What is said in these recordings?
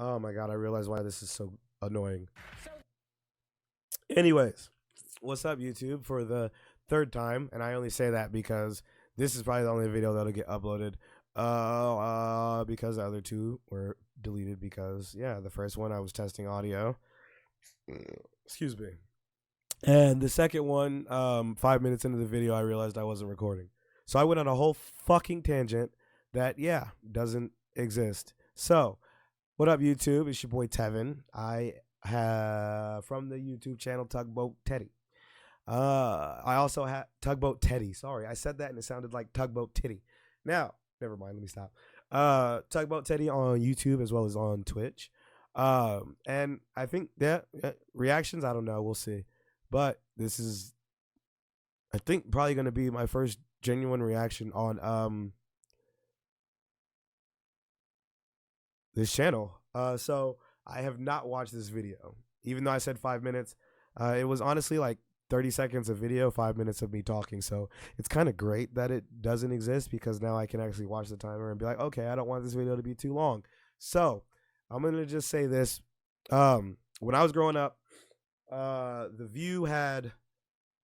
Oh my god, I realize why this is so annoying. Anyways, what's up, YouTube? For the third time, and I only say that because this is probably the only video that'll get uploaded. Because the other two were deleted because yeah, the first one I was testing audio. Excuse me. And the second one, 5 minutes into the video, I realized I wasn't recording. So I went on a whole fucking tangent that, yeah, doesn't exist. So, what up, YouTube? It's your boy Tevin. I have from the YouTube channel Tugboat Teddy. I also have Tugboat Teddy. Sorry, I said that and it sounded like Tugboat Titty. Now, never mind. Let me stop. Tugboat Teddy on YouTube as well as on Twitch. And I think that reactions. I don't know. We'll see. But this is, I think, probably going to be my first genuine reaction on this channel. So I have not watched this video, even though I said 5 minutes. It was honestly like 30 seconds of video, 5 minutes of me talking. So it's kind of great that it doesn't exist because now I can actually watch the timer and be like, okay, I don't want this video to be too long. So I'm gonna just say this: when I was growing up, The View had,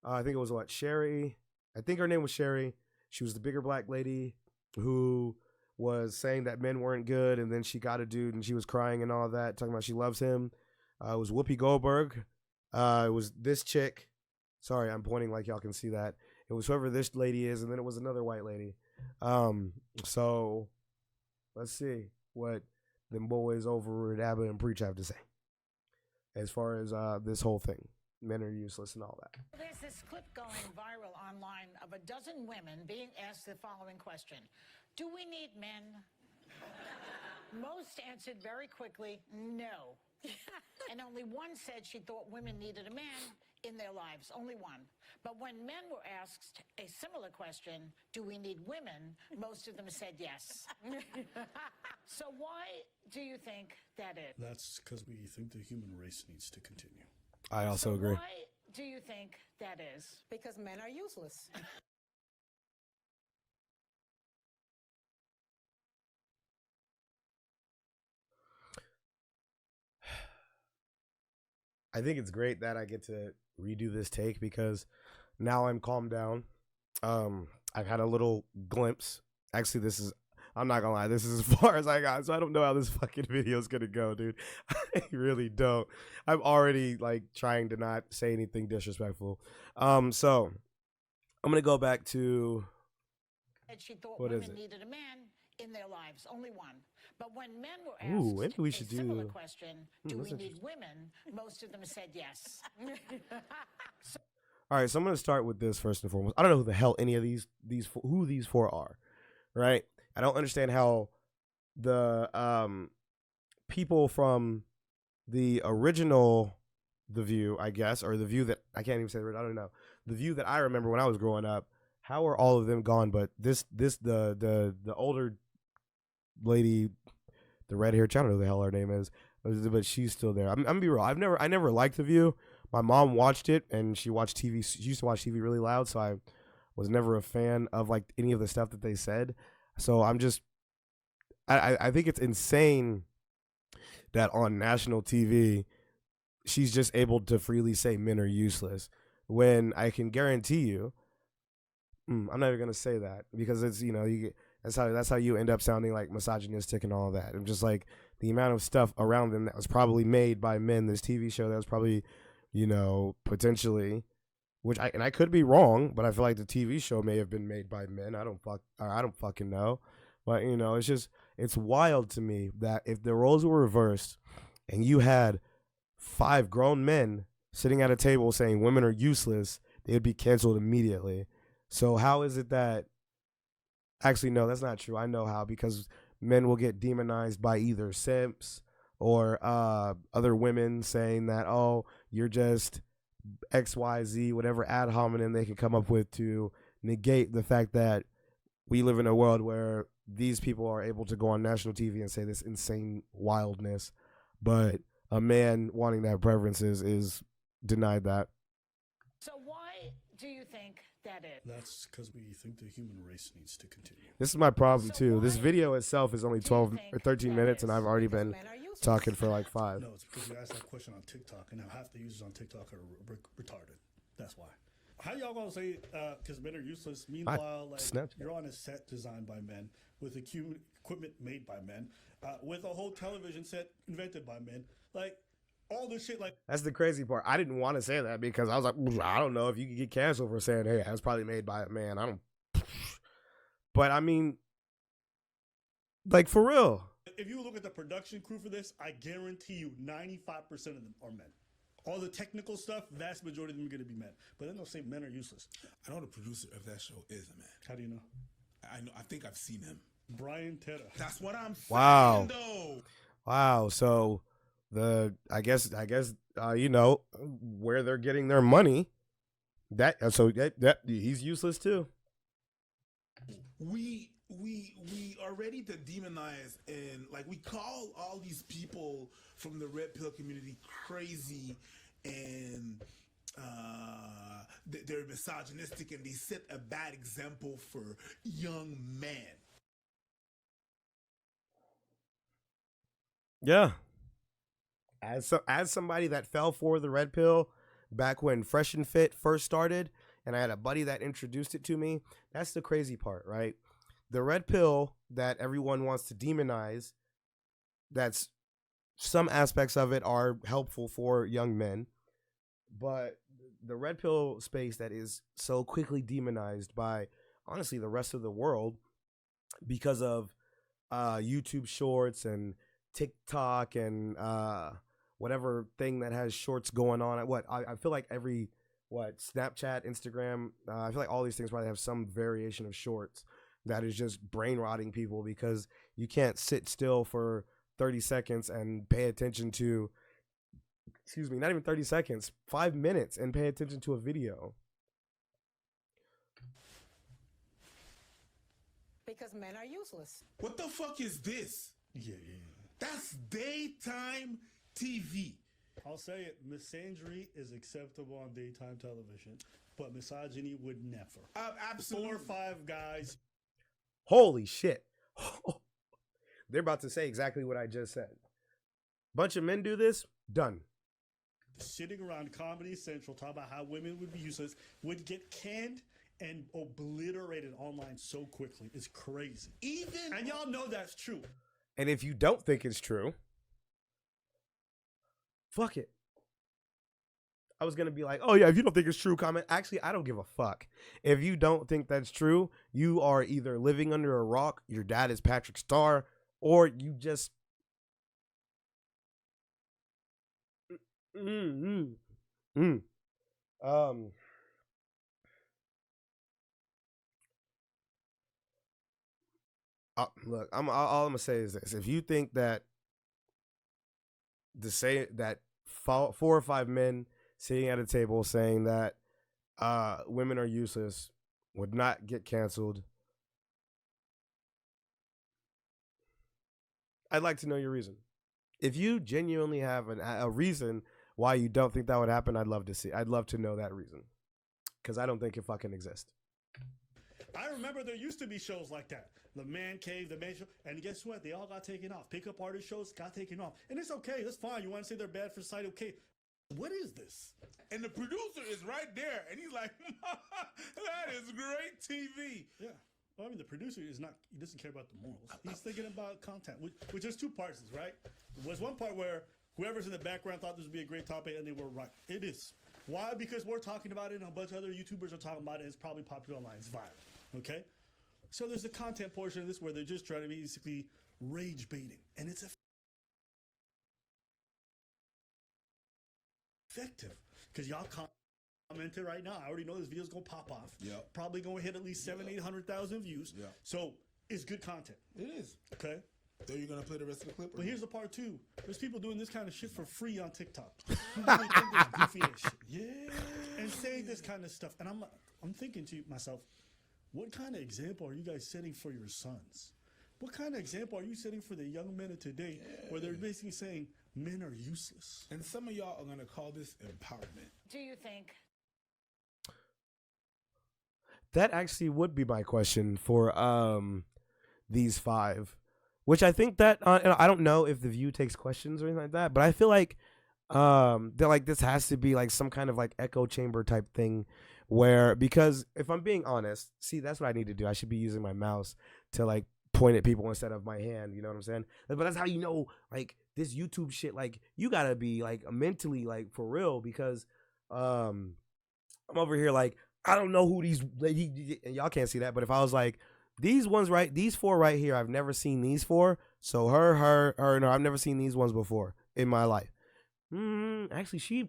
I think it was what, Sherry. I think her name was Sherry. She was the bigger black lady who was saying that men weren't good, and then she got a dude, and she was crying and all that, talking about she loves him. It was Whoopi Goldberg. It was this chick. Sorry, I'm pointing like y'all can see that. It was whoever this lady is, and then it was another white lady. So let's see what them boys over at Abba and Preach have to say as far as this whole thing. Men are useless and all that. There's this clip going viral online of a dozen women being asked the following question: do we need men? Most answered very quickly, no. And only one said she thought women needed a man in their lives, only one. But when men were asked a similar question, do we need women, most of them said yes. So why do you think that is? That's because we think the human race needs to continue. I also agree. Why do you think that is? Because men are useless. I think it's great that I get to redo this take because now I'm calmed down. I've had a little glimpse. Actually, I'm not gonna lie, this is as far as I got, so I don't know how this fucking video is gonna go, dude. I really don't. I'm already like trying to not say anything disrespectful. So I'm gonna go back to That she thought what is women it? needed a man in their lives, only one. But when men were Ooh, asked maybe we a should similar do- question, do that's we need interesting. women, most of them said yes. All right, so I'm gonna start with this first and foremost. I don't know who the hell any of who these four are, right? I don't understand how the people from the original The View, I guess, or The View that I can't even say. I don't know. The View that I remember when I was growing up. How are all of them gone? But the older lady, the red hair, I don't know who the hell her name is, but she's still there. I'm gonna be real. I never liked The View. My mom watched it, and she watched TV. She used to watch TV really loud, so I was never a fan of like any of the stuff that they said. So I'm just, I think it's insane that on national TV, she's just able to freely say men are useless when I can guarantee you. I'm not even gonna say that because it's that's how you end up sounding like misogynistic and all that. And just like the amount of stuff around them that was probably made by men. This TV show that was probably, potentially, I could be wrong, but I feel like the TV show may have been made by men. I don't fucking know, but it's wild to me that if the roles were reversed and you had 5 grown men sitting at a table saying women are useless, they would be canceled immediately. So how is it that, actually, no, that's not true. I know how, because men will get demonized by either simps or other women saying that, oh, you're just XYZ, whatever ad hominem they can come up with to negate the fact that we live in a world where these people are able to go on national TV and say this insane wildness, but a man wanting to have preferences is denied that. So why do you think that is? That's because we think the human race needs to continue. This is my problem So too. This why video itself is only do you 12 or think 13 that minutes, and is? I've already Because been men are talking for like 5. No, it's because you asked that question on TikTok, and now half the users on TikTok are retarded. That's why. How y'all gonna say because men are useless? Meanwhile, like Snapchat. you're on a set designed by men with equipment made by men, with a whole television set invented by men. Like all this shit. Like That's the crazy part. I didn't want to say that because I was like, I don't know if you could get canceled for saying, hey, that's probably made by a man. I don't. But I mean, like for real. if you look at the production crew for this, I guarantee you 95% of them are men. All the technical stuff, vast majority of them are going to be men. But then they'll say men are useless. I know the producer of that show is a man. How do you know? I know. I think I've seen him. Brian Teta. That's what I'm saying. Wow. Though. Wow. So I guess you know where they're getting their money. That he's useless too. We are ready to demonize and like we call all these people from the red pill community crazy and they're misogynistic and they set a bad example for young men. Yeah. As somebody that fell for the red pill back when Fresh and Fit first started, and I had a buddy that introduced it to me, that's the crazy part, right? The red pill that everyone wants to demonize, that's some aspects of it are helpful for young men, but the red pill space that is so quickly demonized by honestly the rest of the world because of YouTube shorts and TikTok and whatever thing that has shorts going on. I feel like every Snapchat, Instagram, I feel like all these things probably have some variation of shorts that is just brain rotting people because you can't sit still for 30 seconds and pay attention to, not even 30 seconds, 5 minutes and pay attention to a video. Because men are useless. What the fuck is this? Yeah. That's daytime TV. I'll say it. Misandry is acceptable on daytime television, but misogyny would never. Absolutely. 4 or 5 guys. Holy shit. They're about to say exactly what I just said. Bunch of men do this, done. Sitting around Comedy Central talking about how women would be useless, would get canned and obliterated online so quickly. It's crazy. And y'all know that's true. And if you don't think it's true, fuck it. I was going to be like, oh yeah, if you don't think it's true, comment. Actually, I don't give a fuck. If you don't think that's true, you are either living under a rock, your dad is Patrick Starr, or you just... Look, all I'm gonna say is this: if you think that that 4 or 5 men sitting at a table saying that women are useless would not get canceled, I'd like to know your reason. If you genuinely have a reason why you don't think that would happen, I'd love to know that reason, because I don't think it fucking exists. I remember there used to be shows like that. The Man Cave, the Man Show. And guess what? They all got taken off. Pickup artist shows got taken off. And it's okay. That's fine. You want to say they're bad for society? Okay. What is this? And the producer is right there. And he's like, that is great TV. Yeah. Well, I mean, the producer he doesn't care about the morals. He's thinking about content, which is 2 parts, right? There's one part where whoever's in the background thought this would be a great topic and they were right. It is. Why? Because we're talking about it and a bunch of other YouTubers are talking about it. It's probably popular online. It's viral. Okay? So there's a content portion of this where they're just trying to basically rage baiting. And it's effective. Because y'all commented right now. I already know this video's going to pop off. Yep. Probably going to hit at least 700,000-800,000 views. Yeah. So it's good content. It is. Okay? So you're going to play the rest of the clip? But here's the part 2. There's people doing this kind of shit for free on TikTok. Who really think this goofy ass shit. Yeah. And saying this kind of stuff. And I'm thinking to myself, what kind of example are you guys setting for your sons? What kind of example are you setting for the young men of today where they're basically saying men are useless? And some of y'all are going to call this empowerment. Do you think? That actually would be my question for these 5. which I think that and I don't know if the View takes questions or anything like that, but I feel like that like this has to be like some kind of like echo chamber type thing where, because if I'm being honest, see, that's what I need to do. I should be using my mouse to like point at people instead of my hand, you know what I'm saying? But that's how you know, like, this YouTube shit, like, you gotta be like mentally like for real, because I'm over here like, I don't know who these, and y'all can't see that, but if I was like, these four right here, I've never seen these four, so her, no, I've never seen these ones before in my life. Actually, she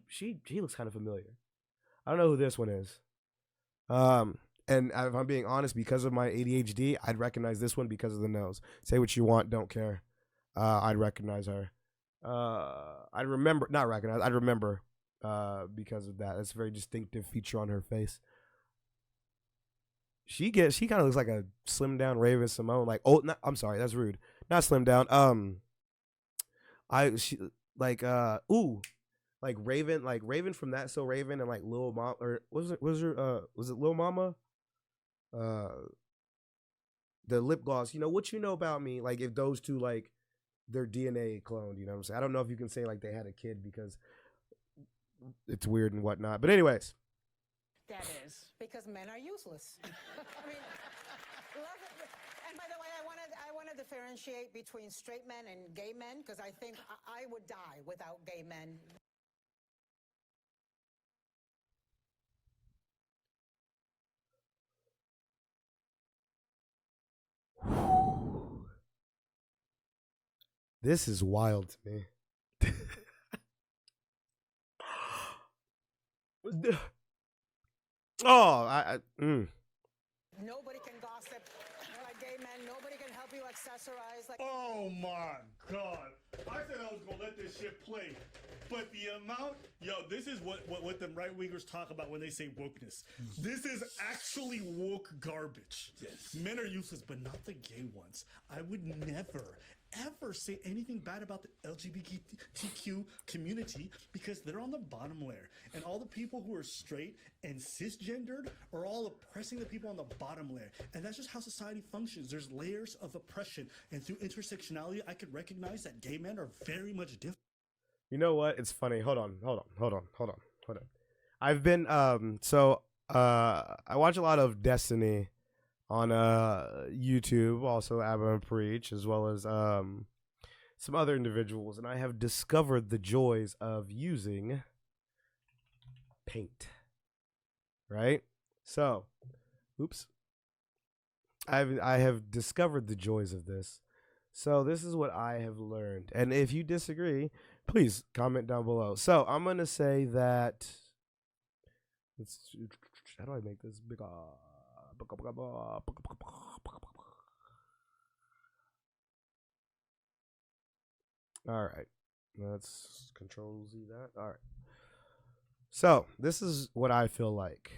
looks kind of familiar. I don't know who this one is. And if I'm being honest, because of my ADHD, I'd recognize this one because of the nose. Say what you want, don't care. I'd recognize her. I'd remember because of that. That's a very distinctive feature on her face. She kind of looks like a slimmed down Raven Simone. Like, oh, I'm sorry, that's rude. Not slimmed down. Like Raven from That So Raven, and like Lil Mama, or was it Lil Mama? The lip gloss, you know what you know about me, like if those two, like, their DNA cloned, you know what I'm saying? I don't know if you can say like they had a kid because it's weird and whatnot. But anyways. That is. Because men are useless. I mean, love it. And by the way, I want to differentiate between straight men and gay men, because I think I would die without gay men. This is wild to me. Nobody can gossip like gay men. Nobody can help you accessorize. Like, Oh my God! I said I was gonna let this shit play, but the amount, this is what them right wingers talk about when they say wokeness. This is actually woke garbage. Yes. Men are useless, but not the gay ones. I would never ever say anything bad about the LGBTQ community because they're on the bottom layer, and all the people who are straight and cisgendered are all oppressing the people on the bottom layer, and that's just how society functions. There's layers of oppression, and through intersectionality, I could recognize that gay men are very much different. You know what? It's funny. Hold on. I've been I watch a lot of Destiny on YouTube, also Abba and Preach, as well as some other individuals, and I have discovered the joys of using paint. Right? So, I have discovered the joys of this. So this is what I have learned, and if you disagree, please comment down below. So I'm gonna say that. How do I make this big? All right, let's Control Z that. All right. So this is what I feel like.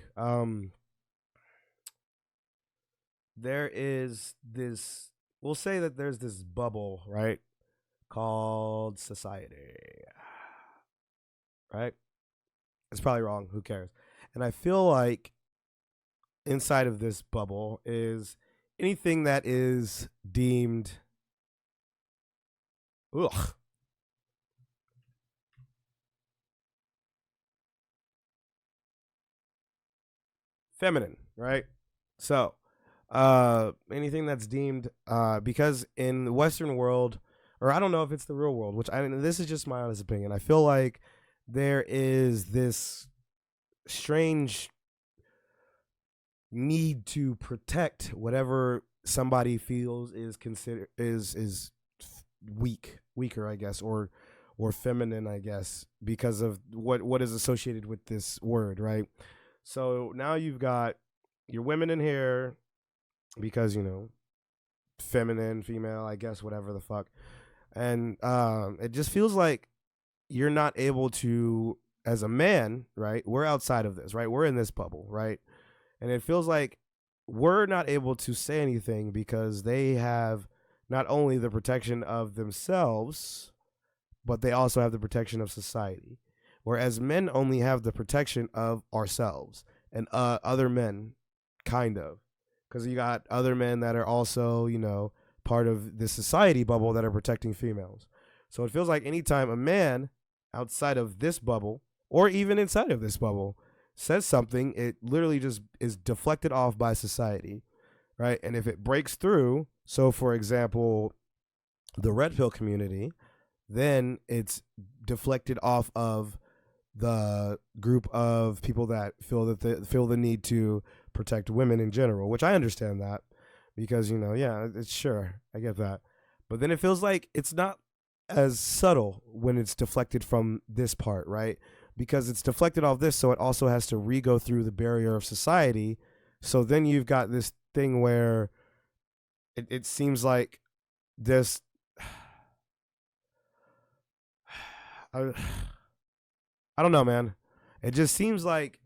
There is this. We'll say that there's this bubble, right, called society. Right? It's probably wrong. Who cares? And I feel like inside of this bubble is anything that is deemed feminine, right? So anything that's deemed because in the Western world, or I don't know if it's the real world, which this is just my honest opinion, I feel like there is this strange need to protect whatever somebody feels is considered is weaker, I guess, or feminine, I guess, because of what is associated with this word, right? So now you've got your women in here because, you know, feminine, female, I guess, whatever the fuck. And it just feels like you're not able to, as a man, right? We're outside of this, right? We're in this bubble, right? And it feels like we're not able to say anything because they have not only the protection of themselves, but they also have the protection of society. Whereas men only have the protection of ourselves and other men, kind of. Because you got other men that are also, you know, part of the society bubble that are protecting females. So it feels like anytime a man outside of this bubble or even inside of this bubble says something, it literally just is deflected off by society, right? And if it breaks through, so for example, the red pill community, then it's deflected off of the group of people that feel the need to protect women in general, which I understand that because, yeah, it's sure, I get that. But then it feels like it's not as subtle when it's deflected from this part, right? Because it's deflected off this, so it also has to re-go through the barrier of society. So then you've got this thing where it seems like this I don't know, man. It just seems like,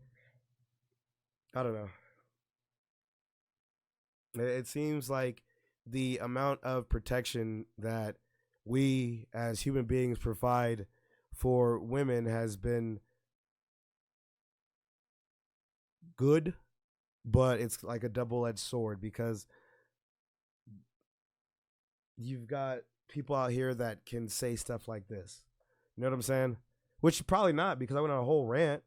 I don't know. It seems like the amount of protection that we as human beings provide for women has been good, but it's like a double-edged sword because you've got people out here that can say stuff like this. You know what I'm saying? Which probably not, because I went on a whole rant,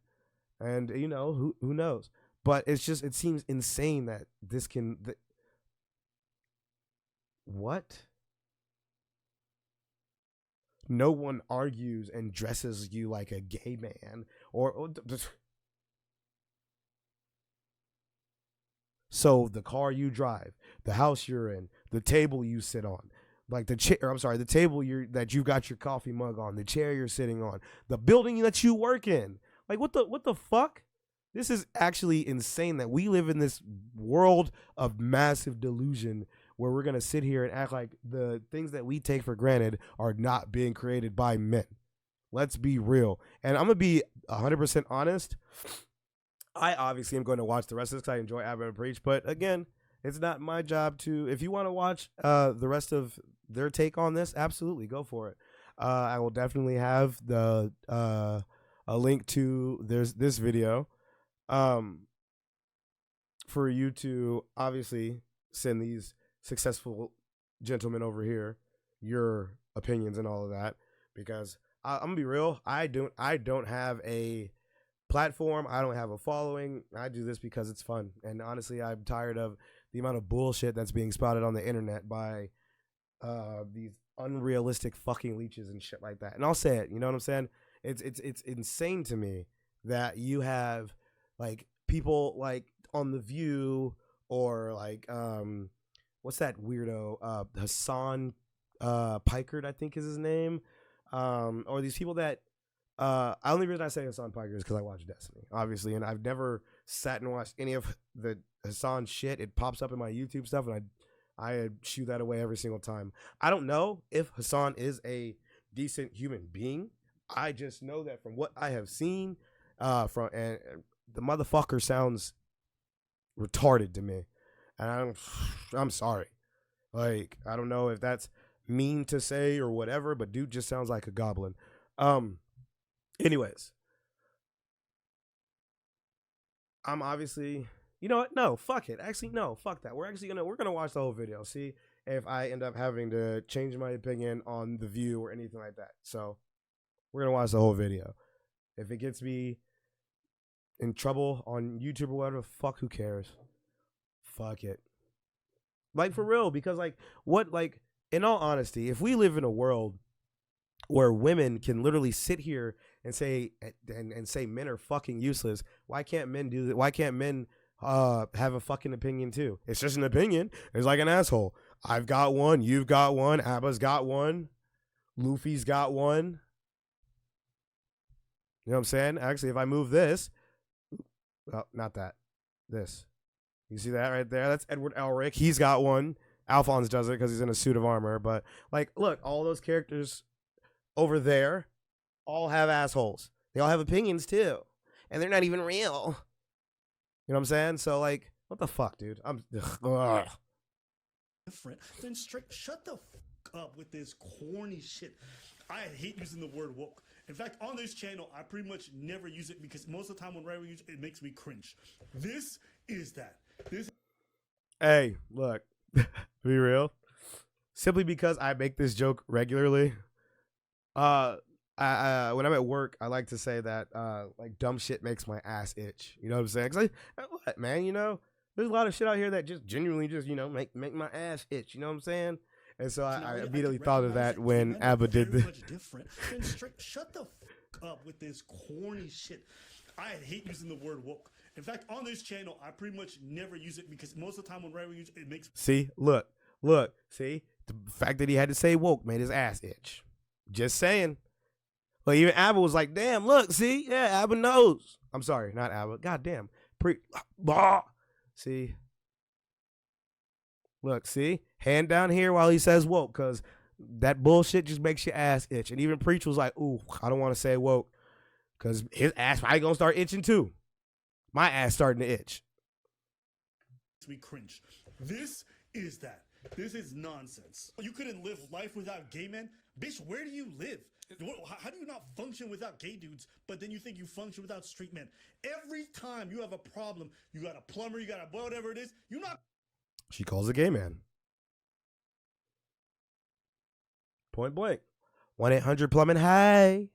and who knows? But it seems insane that this can. What? No one argues and dresses you like a gay man, or so the car you drive, the house you're in, the table you sit on. Like the table that you got your coffee mug on, the chair you're sitting on, the building that you work in. Like what the fuck? This is actually insane that we live in this world of massive delusion where we're gonna sit here and act like the things that we take for granted are not being created by men. Let's be real. And I'm gonna be 100% honest. I obviously am going to watch the rest of this because I enjoy Abba and Preach, but again, it's not my job to. If you want to watch the rest of their take on this, absolutely go for it. I will definitely have a link to this video for you to obviously send these successful gentlemen over here your opinions and all of that, because I'm gonna be real. I don't have a platform. I don't have a following. I do this because it's fun, and honestly, I'm tired of the amount of bullshit that's being spouted on the internet by these unrealistic fucking leeches and shit like that. And I'll say it, you know what I'm saying? It's insane to me that you have like people like on The View or like what's that weirdo Hassan Pikert, I think is his name, or these people that only reason I say Hassan Pikert is because I watch Destiny, obviously, and I've never sat and watched any of the Hassan shit. It pops up in my YouTube stuff, and I shoo that away every single time. I don't know if Hassan is a decent human being. I just know that from what I have seen, and the motherfucker sounds retarded to me, and I'm sorry. Like, I don't know if that's mean to say or whatever, but dude just sounds like a goblin. Anyways, I'm obviously, you know what? No, fuck it. Actually, no, fuck that. We're gonna watch the whole video. See if I end up having to change my opinion on The View or anything like that. So we're gonna watch the whole video. If it gets me in trouble on YouTube or whatever, fuck, who cares? Fuck it. Like, for real, because like in all honesty, if we live in a world where women can literally sit here and say men are fucking useless, why can't men do that? Why can't men have a fucking opinion too? It's just an opinion. It's like an asshole. I've got one, you've got one, Abba's got one, Luffy's got one. You know what I'm saying? Actually, if I move this, well, not that, this. You see that right there? That's Edward Elric. He's got one. Alphonse does it because he's in a suit of armor. But like, look, all those characters over there all have assholes. They all have opinions too, and they're not even real. You know what I'm saying? So like, what the fuck, dude? Different. Then straight shut the fuck up with this corny shit. I hate using the word woke. In fact, on this channel, I pretty much never use it because most of the time when I use it, it makes me cringe. This is that. This. Hey, look, be real. simply because I make this joke regularly. I when I'm at work, I like to say that like dumb shit makes my ass itch. You know what I'm saying? 'Cause what, man? You know, there's a lot of shit out here that just genuinely just make my ass itch. You know what I'm saying? And so I immediately thought of that when ABBA did very the. much different. Then shut the up with this corny shit. I hate using the word woke. In fact, on this channel, I pretty much never use it because most of the time when we use it, it makes. See, look, see the fact that he had to say woke made his ass itch. Just saying. Well, even ABBA was like, "Damn, look, see, yeah, ABBA knows." I'm sorry, not ABBA. Goddamn, see, look, see, hand down here while he says woke, cause that bullshit just makes your ass itch. And even Preach was like, "Ooh, I don't want to say woke, cause his ass probably gonna start itching too." My ass starting to itch. We cringe. This is that. This is nonsense. You couldn't live life without gay men? Bitch, where do you live? How do you not function without gay dudes, but then you think you function without straight men? Every time you have a problem, you got a plumber, you got a boy, whatever it is, you're not. She calls a gay man. Point blank. 1-800-Plumbing. Hey.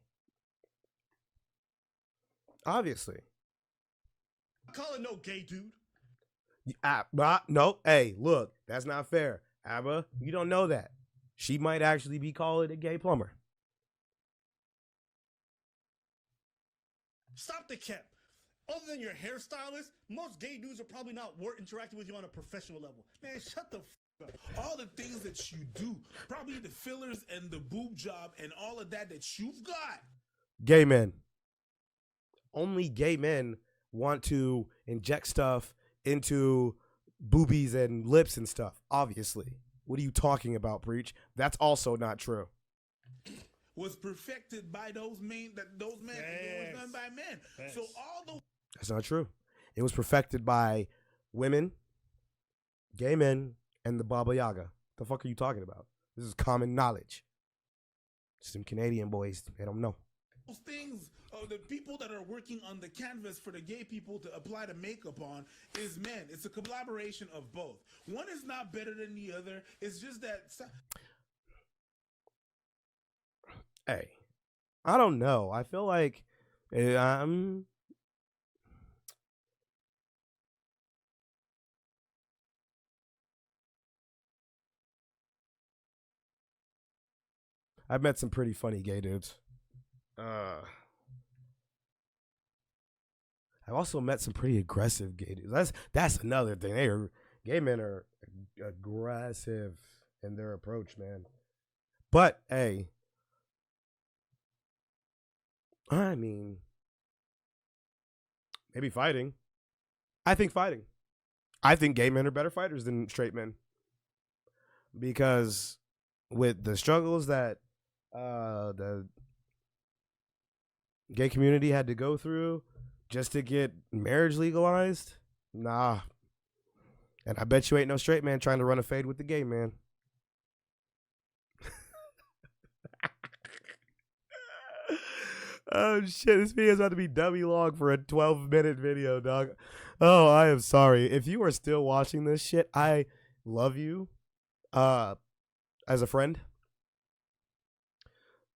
Obviously. Call it no gay dude. No, hey, look, that's not fair. ABBA, you don't know that. She might actually be calling a gay plumber. Stop the cap. Other than your hairstylist, most gay dudes are probably not interacting with you on a professional level. Man, shut the up. All the things that you do, probably the fillers and the boob job and all of that you've got. Gay men. Only gay men want to inject stuff into boobies and lips and stuff, obviously. What are you talking about, Preach? That's also not true. Was perfected by those men. It was done by men. Yes. So all the. That's not true. It was perfected by women, gay men, and the Baba Yaga. The fuck are you talking about? This is common knowledge. Some Canadian boys, they don't know. Those things, the people that are working on the canvas for the gay people to apply the makeup on is men. It's a collaboration of both. One is not better than the other. It's just that. Hey, I don't know. I feel like I've met some pretty funny gay dudes. I've also met some pretty aggressive gay dudes. That's another thing. Gay men are aggressive in their approach, man. But hey, I mean, maybe fighting. I think fighting. I think gay men are better fighters than straight men. Because with the struggles that the gay community had to go through just to get marriage legalized, nah. And I bet you ain't no straight man trying to run a fade with the gay man. Oh shit, this video is about to be dummy long for a 12-minute video, dog. Oh, I am sorry. If you are still watching this shit, I love you as a friend.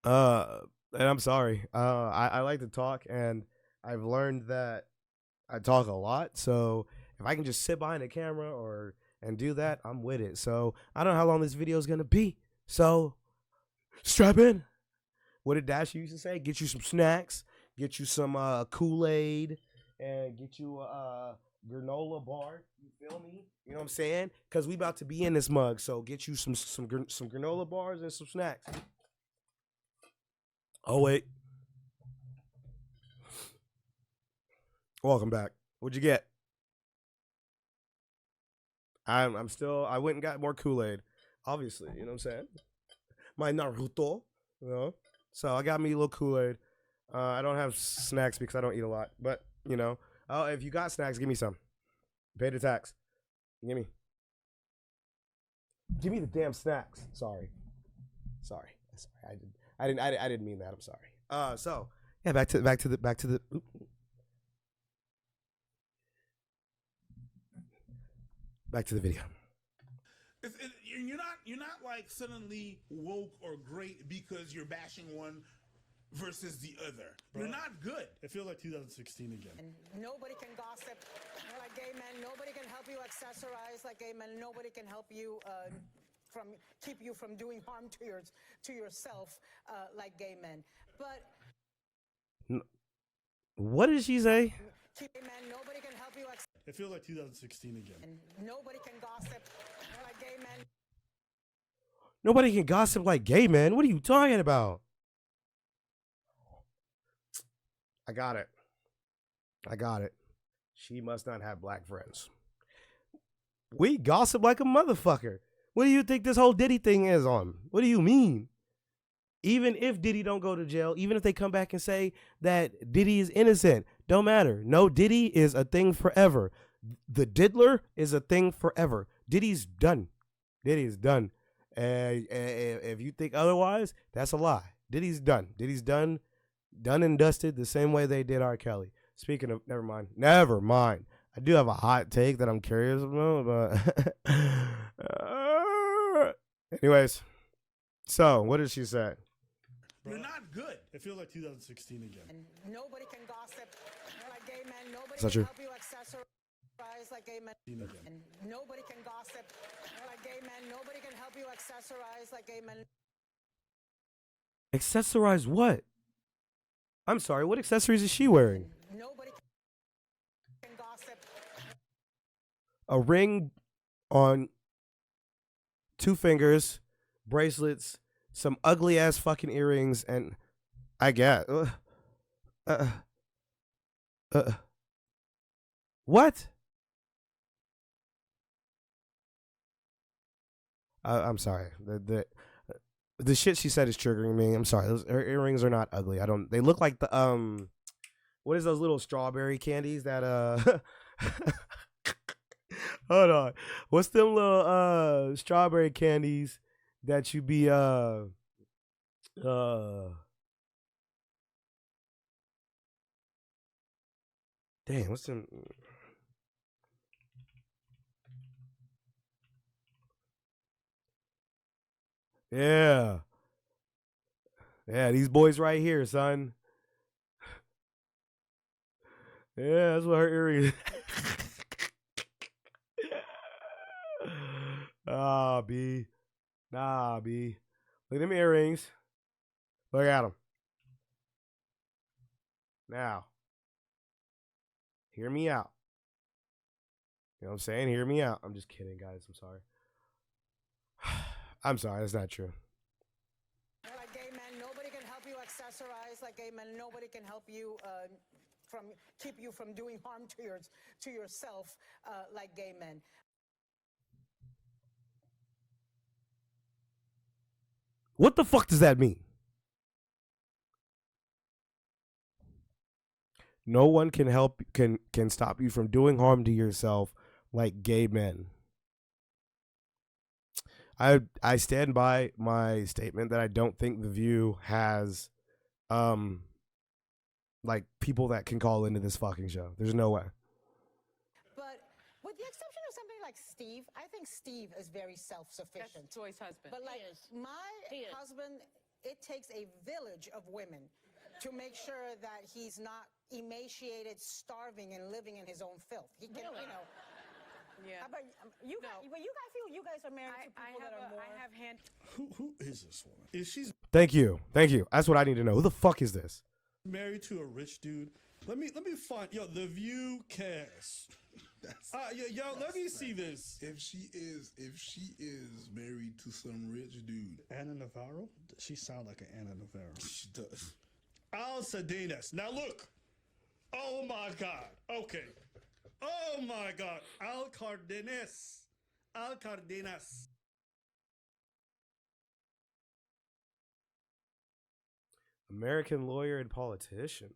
And I'm sorry. I like to talk, and I've learned that I talk a lot. So if I can just sit behind a camera and do that, I'm with it. So I don't know how long this video is gonna be. So strap in. What did Dash used to say? Get you some snacks, get you some Kool-Aid, and get you a granola bar. You feel me? You know what I'm saying? Because we about to be in this mug. So get you some granola bars and some snacks. Oh, wait. Welcome back. What'd you get? I went and got more Kool-Aid. Obviously, you know what I'm saying? My Naruto, you know? So I got me a little Kool-Aid. I don't have snacks because I don't eat a lot. But, you know, if you got snacks, give me some. Pay the tax. Give me the damn snacks. Sorry. I didn't mean that. I'm sorry. So yeah, back to the. Back to the video. you're not like suddenly woke or great because you're bashing one versus the other. Bro. You're not good. It feels like 2016 again. And nobody can gossip like gay men. Nobody can help you accessorize like gay men. Nobody can help you keep you from doing harm to yourself like gay men. But What did she say? gay men, nobody can help you. It feels like 2016 again. And nobody can gossip like gay men. Nobody can gossip like gay men. What are you talking about? I got it. She must not have black friends. We gossip like a motherfucker. What do you think this whole Diddy thing is on? What do you mean? Even if Diddy don't go to jail, even if they come back and say that Diddy is innocent, don't matter. No, Diddy is a thing forever. The Diddler is a thing forever. Diddy's done. Diddy is done. If you think otherwise, that's a lie. Diddy's done. Diddy's done and dusted the same way they did R. Kelly. Speaking of, never mind. I do have a hot take that I'm curious about, but anyways. So, what did she say? Bro. You're not good. It feels like 2016 again. And nobody can gossip like gay men. Nobody Is that can true? help you accessorize like gay men. And nobody can gossip like gay men. Nobody can help you accessorize like gay men. Accessorize what? I'm sorry, what accessories is she wearing? Nobody can gossip. A ring on 2 fingers, bracelets, some ugly ass fucking earrings, and I get what? I'm sorry. The shit she said is triggering me. I'm sorry. Her earrings are not ugly. They look like the what is those little strawberry candies that hold on. What's them little strawberry candies that you be damn, what's them? Yeah. Yeah, these boys right here, son. Yeah, that's what her earrings. B. Nah, B. Look at them earrings. Look at them. Now, hear me out. You know what I'm saying? Hear me out. I'm just kidding, guys. I'm sorry. I'm sorry. That's not true. Like gay men, nobody can help you accessorize like gay men. Nobody can help you keep you from doing harm to yourself like gay men. What the fuck does that mean? No one can stop you from doing harm to yourself like gay men. I stand by my statement that I don't think The View has like people that can call into this fucking show. There's no way. But with the exception of somebody like Steve, I think Steve is very self-sufficient. That's Joy's husband. But like He is. my He is. husband, it takes a village of women to make sure that he's not emaciated, starving, and living in his own filth. He can, Really? you know. Yeah. How about you guys? But you guys feel you guys are married to people that are more. I have hand. Who is this woman? Is she Thank you. That's what I need to know. Who the fuck is this? married to a rich dude? Let me find. Yo, The View cast. Yo, let me see this. If she is married to some rich dude, Anna Navarro? She sounds like an Anna Navarro. she does. Al Sadenas. Now look. Oh my God. Okay. Oh my God. Al Cardenas. American lawyer and politician.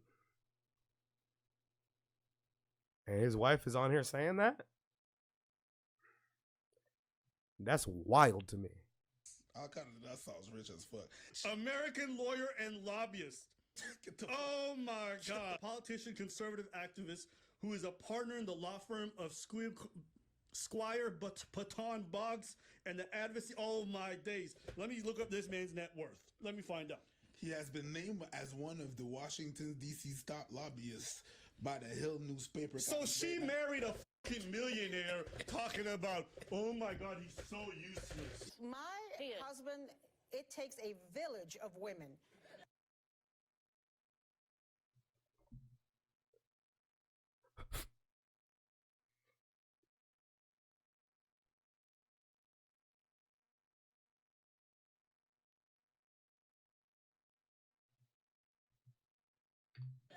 And his wife is on here saying that? That's wild to me. That sounds rich as fuck. American lawyer and lobbyist. Get the Oh my God. Politician, conservative activist who is a partner in the law firm of Squire Patton Boggs and the advocacy. Oh my days. Let me look up this man's net worth. Let me find out. He has been named as one of the Washington, D.C. top lobbyists by the Hill newspaper. So she married a fucking millionaire talking about, oh my God, he's so useless. My husband, it takes a village of women.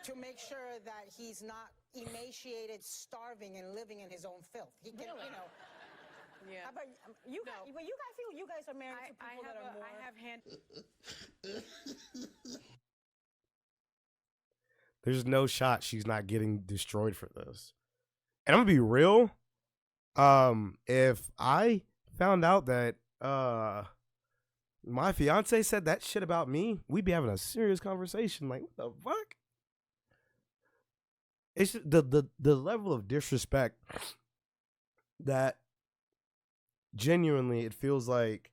To make sure that he's not emaciated, starving, and living in his own filth. He can, you know. Yeah. How about you guys? Well, you guys feel you guys are married to people that are more. I have hand. There's no shot she's not getting destroyed for this. And I'm gonna be real. If I found out that my fiance said that shit about me, we'd be having a serious conversation. Like, what the fuck? It's just the level of disrespect that genuinely it feels like.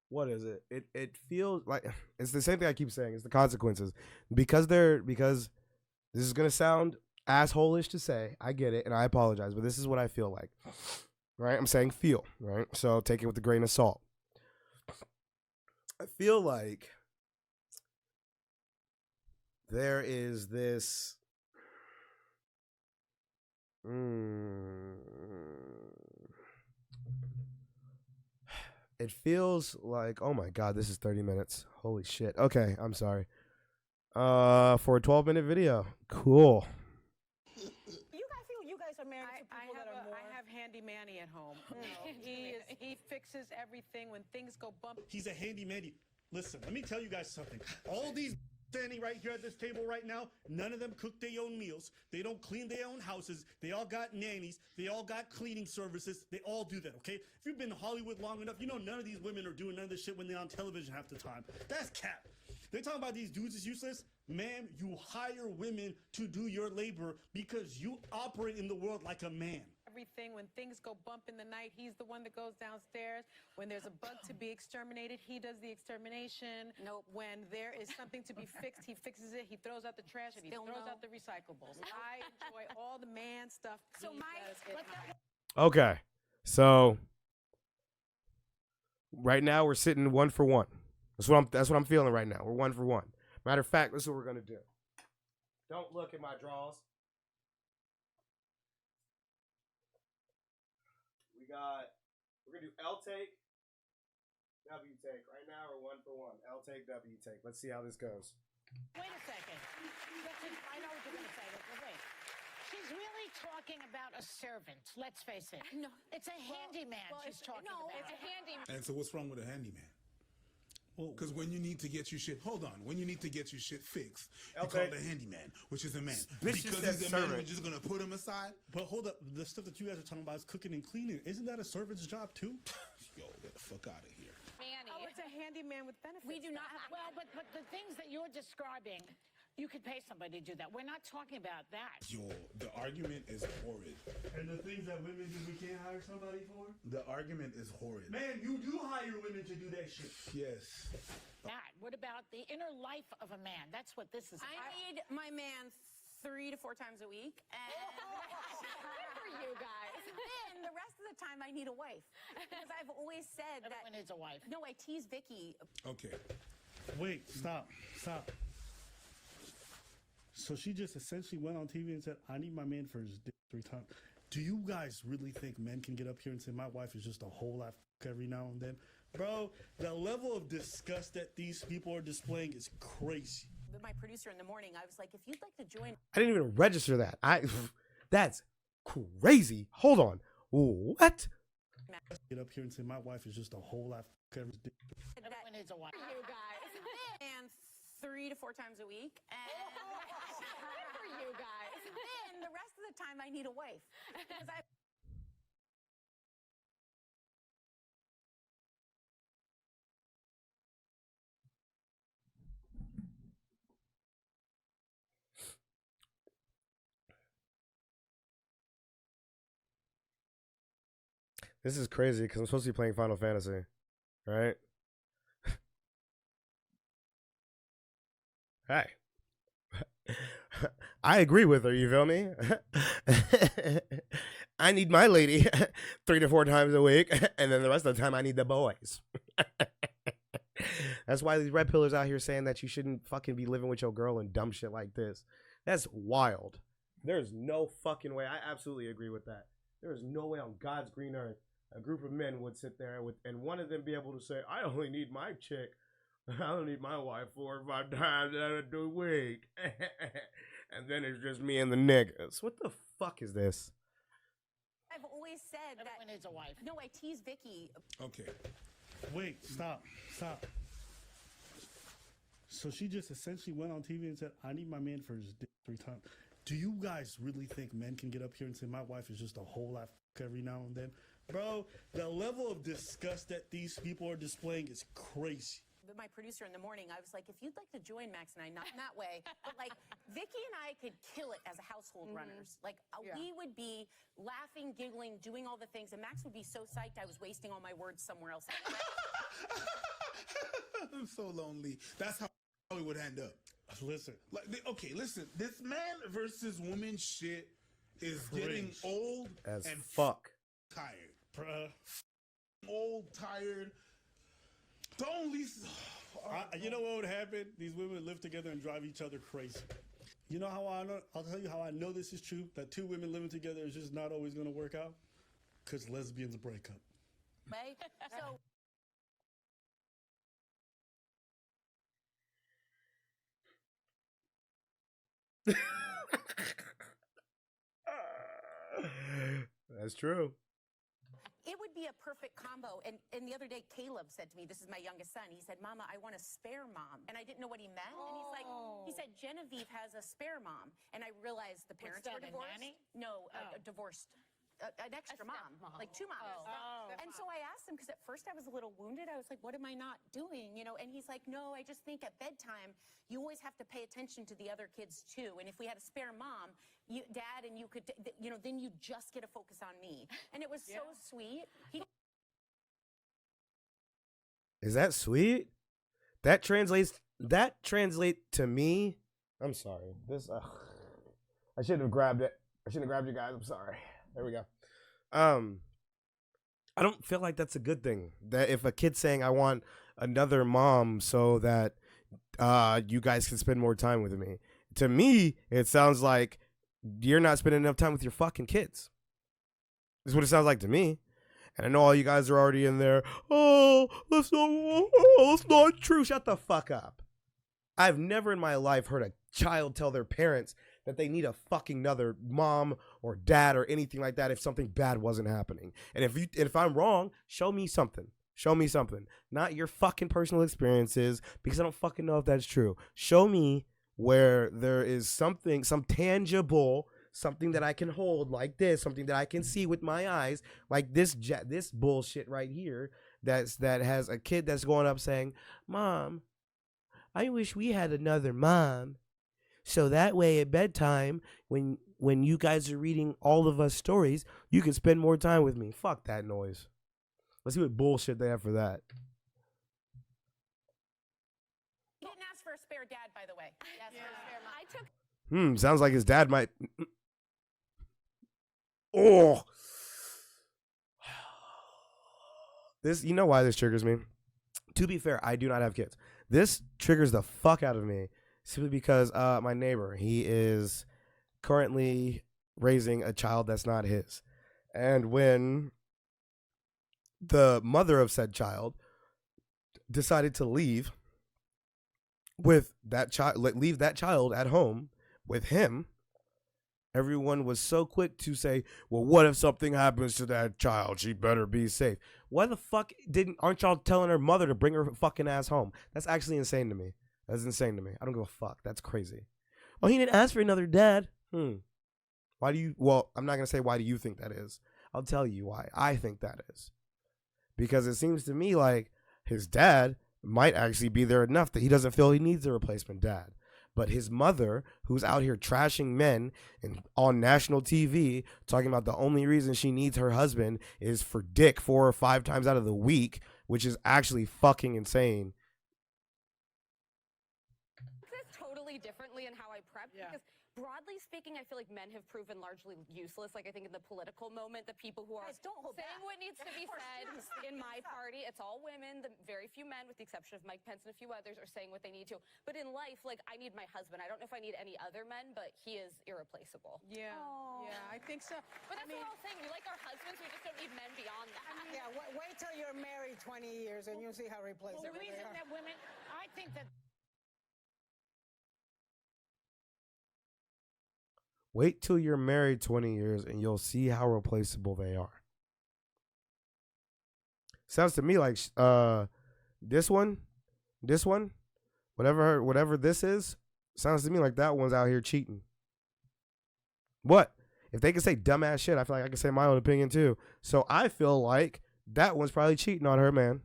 What is it? It feels like it's the same thing I keep saying. It's the consequences because this is gonna sound asshole-ish to say. I get it, and I apologize, but this is what I feel like. Right? I'm saying feel. Right? So take it with a grain of salt. I feel like there is this. It feels like, oh my God, this is 30 minutes. Holy shit. Okay, I'm sorry. For a 12-minute video. Cool. You guys feel you guys are married to people that are more. I have Handy Manny at home. He fixes everything when things go bump. He's a handyman. Listen, let me tell you guys something. All these standing right here at this table right now, none of them cook their own meals. They don't clean their own houses. They all got nannies. They all got cleaning services. They all do that, okay? If you've been in Hollywood long enough, you know none of these women are doing none of this shit when they're on television half the time. That's cap. They're talking about these dudes is useless. Ma'am, you hire women to do your labor because you operate in the world like a man. Everything when things go bump in the night, he's the one that goes downstairs. When there's a bug to be exterminated, he does the extermination. Nope. When there is something to be fixed, he fixes it. He throws out the trash and he Still throws no. out the recyclables. I enjoy all the man stuff. So he my- does at home. Okay. So right now we're sitting 1 for 1. That's what I'm feeling right now. We're 1 for 1. Matter of fact, this is what we're gonna do. Don't look at my draws. We're gonna do L take, W take. Right now we're 1 for 1. L take, W take. Let's see how this goes. Wait a second. Listen, I know what you're going to say, but wait. She's really talking about a servant. Let's face it. No. It's a handyman she's talking about. It's a handyman. And so what's wrong with a handyman? Well, Because when you need to get your shit, when you need to get your shit fixed, you Okay. call the handyman, which is a man. Bitch, you Because said he's a man, servant. you're just gonna put him aside. but hold up. The stuff that you guys are talking about is cooking and cleaning. Isn't that a servant's job too? Yo, get the fuck out of here. Manny. Oh, it's a handyman with benefits. We do not have. Well, but the things that you're describing, you could pay somebody to do that. We're not talking about that. Yo, the argument is horrid. And the things that women do, we can't hire somebody for? The argument is horrid. Man, you do hire women to do that shit. Yes. That. What about the inner life of a man? That's what this is I about. need my man 3 to 4 times a week, and good for you guys. Then the rest of the time, I need a wife because I've always said that. Everyone needs a wife. No, I tease Vicky. Okay. Wait, stop. So she just essentially went on TV and said, I need my man for his dick 3 times. Do you guys really think men can get up here and say, my wife is just a whole lot of every now and then? Bro, the level of disgust that these people are displaying is crazy. With my producer in the morning, I was like, if you'd like to join. I didn't even register that. That's crazy. Hold on. What? Get up here and say, my wife is just a whole lot of every dick. Everyone needs a wife. You guys. And 3 to 4 times a week, and good for you guys. Then the rest of the time, I need a wife because I. This is crazy because I'm supposed to be playing Final Fantasy, right? Hey. I agree with her, you feel me? I need my lady 3 to 4 times a week, and then the rest of the time I need the boys. That's why these red pillars out here saying that you shouldn't fucking be living with your girl and dumb shit like this. That's wild. There's no fucking way. I absolutely agree with that. There is no way on God's green earth a group of men would sit there and one of them be able to say, I only need my chick. I don't need my wife 4 or 5 times out of the week. And then it's just me and the niggas. What the fuck is this? I've always said that. Everyone needs a wife. No, I tease Vicky. Okay. Wait, stop. So she just essentially went on TV and said, I need my man for his dick 3 times. Do you guys really think men can get up here and say, my wife is just a whole lot every now and then? Bro, the level of disgust that these people are displaying is crazy. My producer in the morning, I was like, if you'd like to join Max and I, not in that way, but like Vicky and I could kill it as household runners. Like we would be laughing, giggling, doing all the things, and Max would be so psyched I was wasting all my words somewhere else. I'm so lonely. That's how it would end up. Listen. Okay, listen. This man versus woman shit is getting Cringe. old As and fuck. tired. Bruh. Old, tired. Don't least. You know what would happen? These women live together and drive each other crazy. You know how I know? I'll tell you how I know this is true. That 2 women living together is just not always going to work out. Because lesbians break up. Right? So That's true. it would be a perfect combo. And the other day, Caleb said to me, this is my youngest son, he said, Mama, I want a spare mom. And I didn't know what he meant. And he's like, he said, Genevieve has a spare mom. And I realized the parents were that, a divorced. nanny? No, divorced. An extra mom, like 2 moms. And so I asked him, because at first I was a little wounded. I was like, what am I not doing? You know, and he's like, no, I just think at bedtime, you always have to pay attention to the other kids too. And if we had a spare mom, Dad, and you could, then you just get a focus on me. And it was so sweet. Is that sweet? That translate to me. I'm sorry. I shouldn't have grabbed it. I shouldn't have grabbed you guys. I'm sorry. There we go. I don't feel like that's a good thing. That if a kid's saying I want another mom so that you guys can spend more time with me. To me, it sounds like you're not spending enough time with your fucking kids. That's what it sounds like to me. And I know all you guys are already in there. Oh, that's not true. Shut the fuck up. I've never in my life heard a child tell their parents that they need a fucking another mom or dad or anything like that if something bad wasn't happening. And if I'm wrong, show me something. Show me something. Not your fucking personal experiences, because I don't fucking know if that's true. Show me where there is something, some tangible, something that I can hold like this, something that I can see with my eyes, like this bullshit right here that has a kid that's going up saying, Mom, I wish we had another mom. So that way at bedtime, when you guys are reading all of us stories, you can spend more time with me. Fuck that noise. Let's see what bullshit they have for that. He didn't ask for a spare dad, by the way. He asked for a spare mom. I took Sounds like his dad might. Oh. This, you know why this triggers me? To be fair, I do not have kids. This triggers the fuck out of me simply because my neighbor, he is currently raising a child that's not his. And when the mother of said child decided to leave with that child, leave that child at home with him, everyone was so quick to say, well, what if something happens to that child? She better be safe. Why the fuck aren't y'all telling her mother to bring her fucking ass home? That's actually insane to me. That's insane to me. I don't give a fuck. That's crazy. Oh, he didn't ask for another dad. Why do you, well, I'm not going to say why do you think that is. I'll tell you why I think that is. Because it seems to me like his dad might actually be there enough that he doesn't feel he needs a replacement dad. But his mother, who's out here trashing men and on national TV, talking about the only reason she needs her husband is for dick 4 or 5 times out of the week, which is actually fucking insane. This totally differently in how I prep because broadly speaking, I feel like men have proven largely useless. Like I think in the political moment, the people who are saying what needs to be said in my party, it's all women. The very few men, with the exception of Mike Pence and a few others, are saying what they need to. But in life, like I need my husband. I don't know if I need any other men, but he is irreplaceable. Yeah, yeah, I think so. But that's what I was saying. We like our husbands. We just don't need men beyond that. Yeah, wait till you're married 20 years and you'll see how replaceable The they reason are. that women, I think that Wait till you're married 20 years and you'll see how replaceable they are. Sounds to me like this one, whatever this is, sounds to me like that one's out here cheating. What? If they can say dumbass shit, I feel like I can say my own opinion too. So I feel like that one's probably cheating on her, man.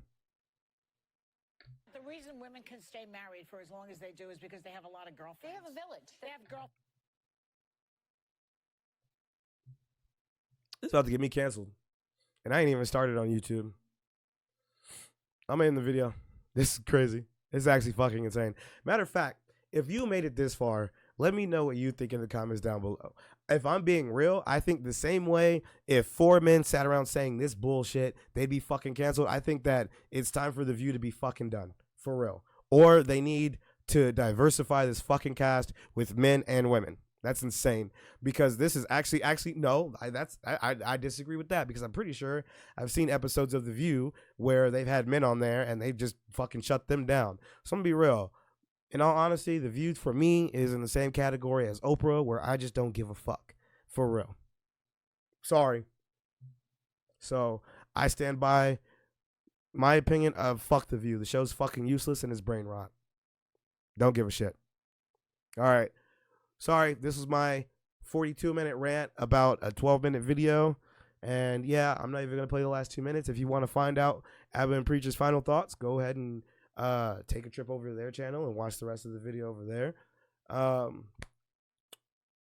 the reason women can stay married for as long as they do is because they have a lot of girlfriends. They have a village. They have girlfriends. It's about to get me canceled. And I ain't even started on YouTube. I'm in the video. This is crazy. It's actually fucking insane. Matter of fact, if you made it this far, let me know what you think in the comments down below. If I'm being real, I think the same way if 4 men sat around saying this bullshit, they'd be fucking canceled. I think that it's time for The View to be fucking done. For real. Or they need to diversify this fucking cast with men and women. That's insane, because this is actually no. I disagree with that, because I'm pretty sure I've seen episodes of The View where they've had men on there and they've just fucking shut them down. So I'm gonna be real. In all honesty, The View for me is in the same category as Oprah, where I just don't give a fuck. For real. Sorry. So I stand by my opinion of fuck The View. The show's fucking useless and it's brain rot. Don't give a shit. All right. Sorry, this was my 42-minute rant about a 12-minute video. And yeah, I'm not even going to play the last 2 minutes. If you want to find out Abba and Preacher's final thoughts, go ahead and take a trip over to their channel and watch the rest of the video over there.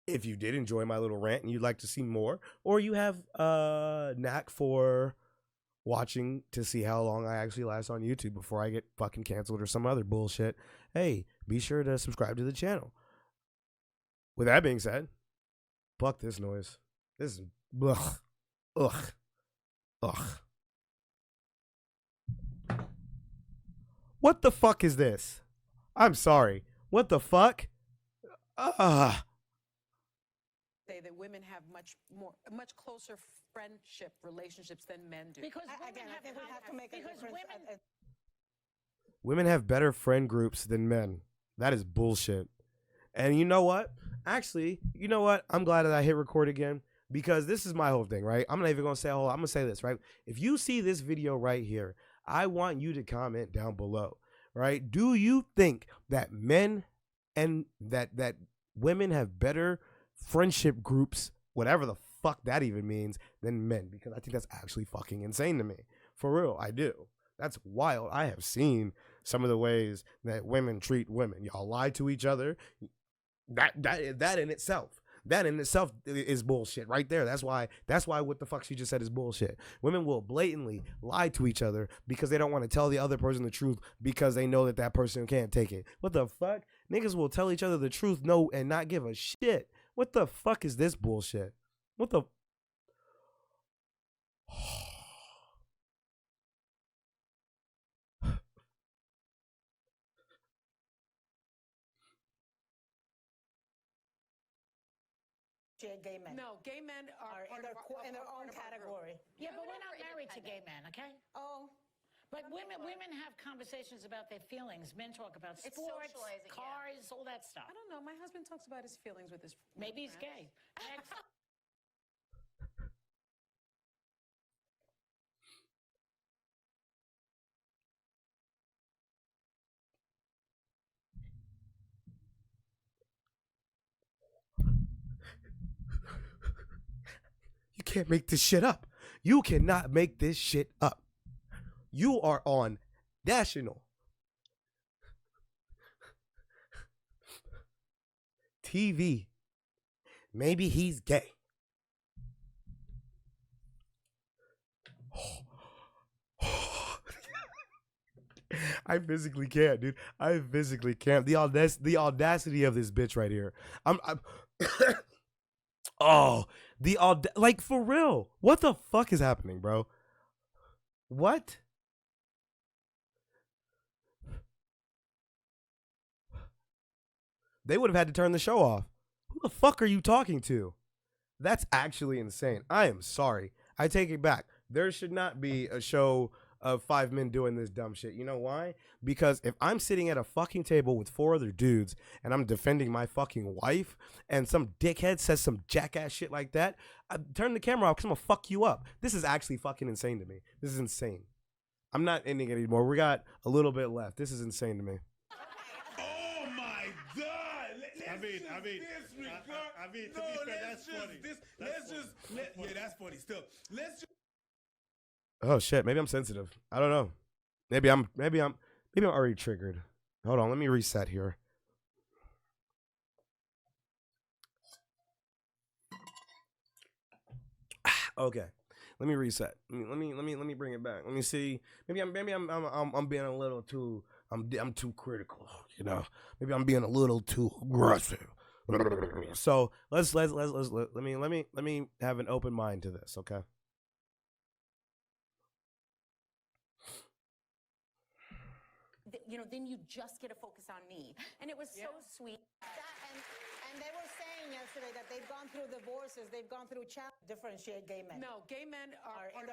If you did enjoy my little rant and you'd like to see more, or you have a knack for watching to see how long I actually last on YouTube before I get fucking canceled or some other bullshit, hey, be sure to subscribe to the channel. With that being said, fuck this noise. This is ugh. What the fuck is this? I'm sorry. What the fuck? Say that women have much closer friendship relationships than men do. Because Again, I think we have to make a because difference. women, Women have better friend groups than men. That is bullshit. And you know what? Actually, you know what? I'm glad that I hit record again, because this is my whole thing, right? I'm not even going to say a whole, I'm going to say this, right? If you see this video right here, I want you to comment down below, right? Do you think that men and that women have better friendship groups, whatever the fuck that even means, than men? Because I think that's actually fucking insane to me. For real, I do. That's wild. I have seen some of the ways that women treat women. Y'all lie to each other. That in itself is bullshit right there. That's why what the fuck she just said is bullshit. Women will blatantly lie to each other because they don't want to tell the other person the truth, because they know that person can't take it. What the fuck? Niggas will tell each other the truth, no, and not give a shit. What the fuck is this bullshit? What the Gay men. No, gay men are in their own category. yeah, but we're not married to gay men, okay? Oh, But women have conversations about their feelings. Men talk about It's sports, socializing, yeah. cars, all that stuff. I don't know. My husband talks about his feelings with his Maybe he's friends. gay. Next. You can't make this shit up. You cannot make this shit up. You are on national. TV. Maybe he's gay. I physically can't, dude. I physically can't. The audacity of this bitch right here. I'm oh, like for real. What the fuck is happening, bro? What? They would have had to turn the show off. Who the fuck are you talking to? That's actually insane. I am sorry. I take it back. There should not be a show of 5 men doing this dumb shit. You know why? Because if I'm sitting at a fucking table with 4 other dudes and I'm defending my fucking wife and some dickhead says some jackass shit like that, I turn the camera off because I'm gonna fuck you up. This is actually fucking insane to me. This is insane. I'm not ending it anymore. We got a little bit left. This is insane to me. Oh my God! I mean, to be fair, that's funny. Yeah, that's funny. Still, let's just. Oh shit, maybe I'm sensitive. I don't know. Maybe I'm already triggered. Hold on, let me reset here. Okay. Let me reset. Let me bring it back. Let me see. Maybe I'm being a little too I'm too critical, you know. Maybe I'm being a little too aggressive. So let me have an open mind to this, okay? You know, then you just get to focus on me. And it was so sweet. And they were saying yesterday that they've gone through divorces, they've gone through differentiate gay men. No, gay men are in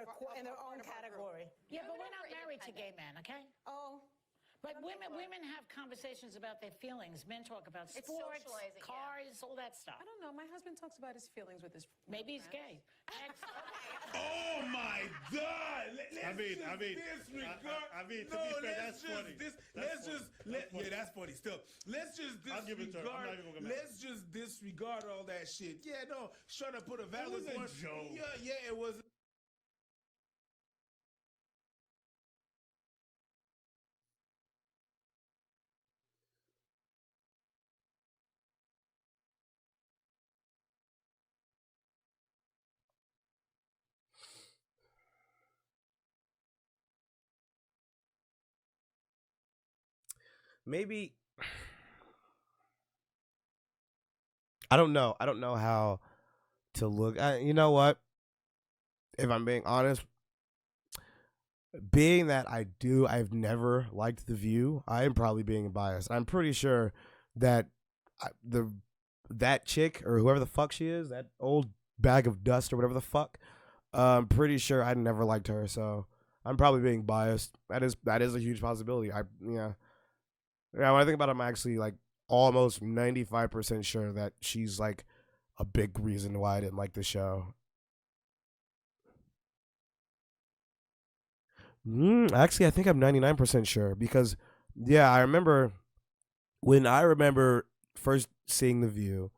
their own category. Yeah, but we're not married to gay men, okay? Oh. But women have conversations about their feelings. Men talk about It's sports, socializing, cars, all that stuff. I don't know. My husband talks about his feelings with his Maybe he's gay. Oh my God! To be fair, that's funny. Yeah, that's funny. Still, let's just disregard. I'll give it to her. I'm not even gonna Let's just disregard all that shit. Yeah, no, trying to put a valid was a one. joke. Yeah, it was. Maybe I don't know. I don't know how to look. You know what? If I'm being honest, being that I've never liked The View, I am probably being biased. I'm pretty sure that that chick or whoever the fuck she is, that old bag of dust or whatever the fuck, I'm pretty sure I never liked her. So I'm probably being biased. That is a huge possibility. Yeah, when I think about it, I'm actually like almost 95% sure that she's like a big reason why I didn't like the show. Actually, I think I'm 99% sure because, yeah, I remember first seeing The View,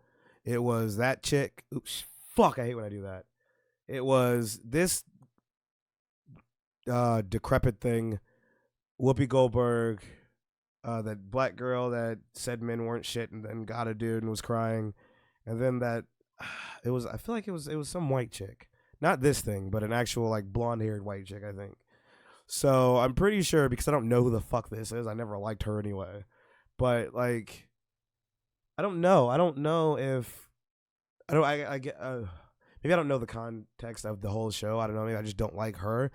it was that chick. Oops, fuck, I hate when I do that. It was this decrepit thing, Whoopi Goldberg. That black girl that said men weren't shit and then got a dude and was crying. And then I feel like it was some white chick. Not this thing, but an actual like blonde haired white chick, I think. So I'm pretty sure because I don't know who the fuck this is. I never liked her anyway. But like, I don't know. I don't know if, I get, maybe I don't know the context of the whole show. I don't know. Maybe I just don't like her.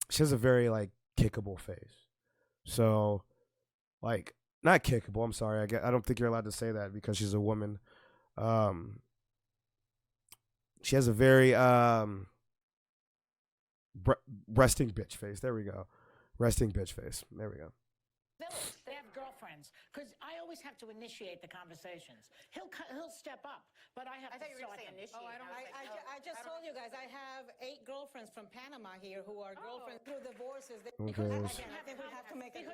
She has a very like kickable face. So, like, not kickable. I'm sorry. I don't think you're allowed to say that because she's a woman. She has a very resting bitch face. There we go. Resting bitch face. There we go. They have girlfriends because I always have to initiate the conversations. He'll step up, but I have to start them. I just told you guys I have 8 girlfriends from Panama here who are girlfriends through divorces. I think we have to make a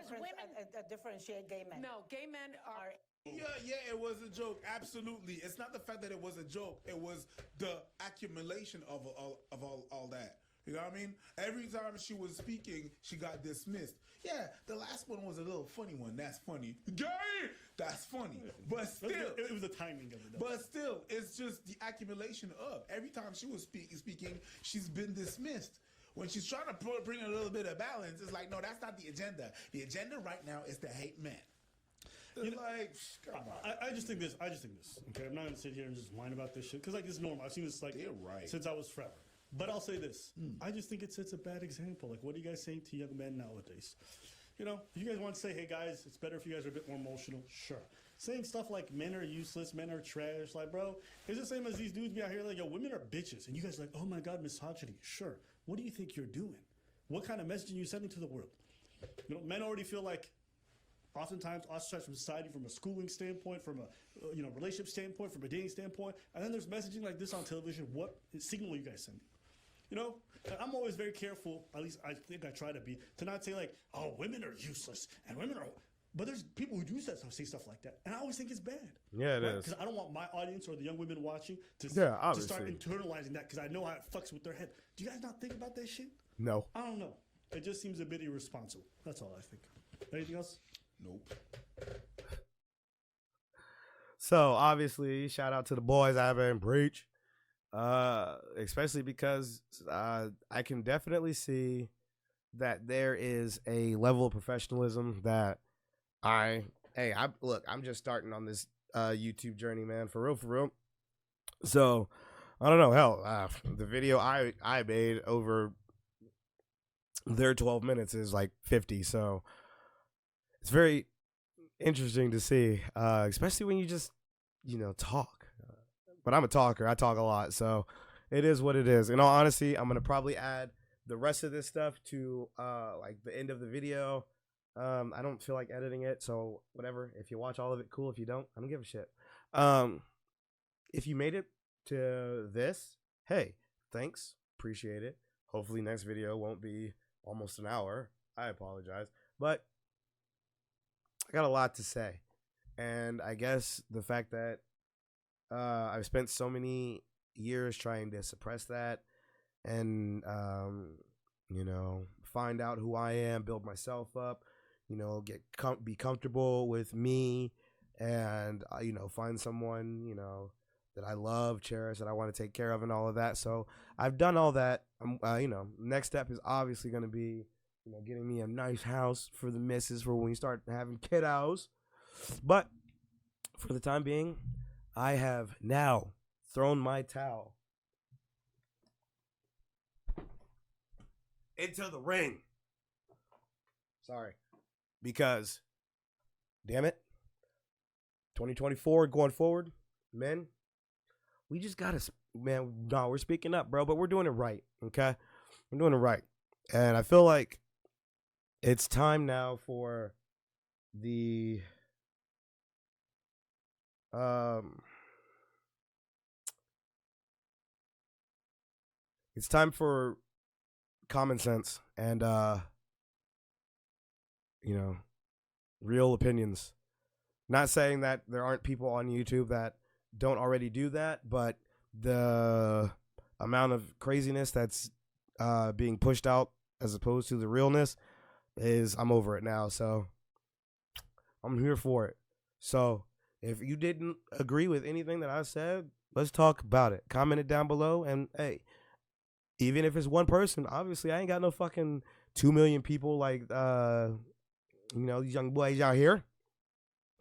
differentiate gay men. No, gay men are. Yeah, it was a joke. Absolutely. It's not the fact that it was a joke. It was the accumulation of all that. You know what I mean? Every time she was speaking, she got dismissed. Yeah, the last one was a little funny one. That's funny. Gay! That's funny. But still. It was the timing of it, though. But still, it's just the accumulation of. Every time she was speaking, she's been dismissed. When she's trying to bring a little bit of balance, it's like, no, that's not the agenda. The agenda right now is to hate men. It's like, come on. I just think this. Okay, I'm not gonna sit here and just whine about this shit because like it's normal. I've seen this like since I was forever. But I'll say this: I just think it sets a bad example. Like, what are you guys saying to young men nowadays? You know, if you guys want to say, "Hey guys, it's better if you guys are a bit more emotional," sure. Saying stuff like men are useless, men are trash, like, bro, it's the same as these dudes be out here like, yo, women are bitches, and you guys are like, oh my god, misogyny. Sure. What do you think you're doing? What kind of message are you sending to the world? You know, men already feel like oftentimes ostracized from society from a schooling standpoint, from a relationship standpoint, from a dating standpoint, and then there's messaging like this on television. What signal are you guys sending? You know, I'm always very careful, at least I think I try to be, to not say like, oh, women are useless and women are. But there's people who do say stuff like that, and I always think it's bad. Yeah, it is. Because I don't want my audience or the young women watching to start internalizing that, because I know how it fucks with their head. Do you guys not think about that shit? No. I don't know. It just seems a bit irresponsible. That's all I think. Anything else? Nope. So obviously, shout out to the boys Abba and Breach, especially because I can definitely see that there is a level of professionalism that I'm just starting on this YouTube journey, man, for real. So I don't know, hell, the video I made over their 12 minutes is like 50, so it's very interesting to see, especially when you just, talk. But I'm a talker. I talk a lot, so it is what it is. In all honesty, I'm going to probably add the rest of this stuff to like the end of the video. I don't feel like editing it, so whatever. If you watch all of it, cool. If you don't, I don't give a shit. If you made it to this, hey, thanks. Appreciate it. Hopefully next video won't be almost an hour. I apologize. But I got a lot to say. And I guess the fact that I've spent so many years trying to suppress that and, find out who I am, build myself up, be comfortable with me and, find someone, that I love, cherish, that I want to take care of and all of that. So I've done all that. Next step is obviously going to be, getting me a nice house for the missus for when we start having kiddos. But for the time being, I have now thrown my towel into the ring. Sorry. Because, damn it, 2024 going forward, men, we just got to, we're speaking up, bro, but we're doing it right, okay? We're doing it right. And I feel like it's time now for the, it's time for common sense and, real opinions. Not saying that there aren't people on YouTube that don't already do that, but the amount of craziness that's being pushed out as opposed to the realness is, I'm over it now. So I'm here for it. So if you didn't agree with anything that I said, let's talk about it. Comment it down below. And hey, even if it's one person, obviously I ain't got no fucking 2 million people like, these young boys out here.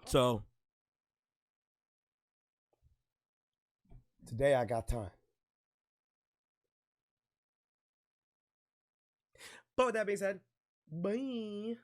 So today I got time. But with that being said, bye.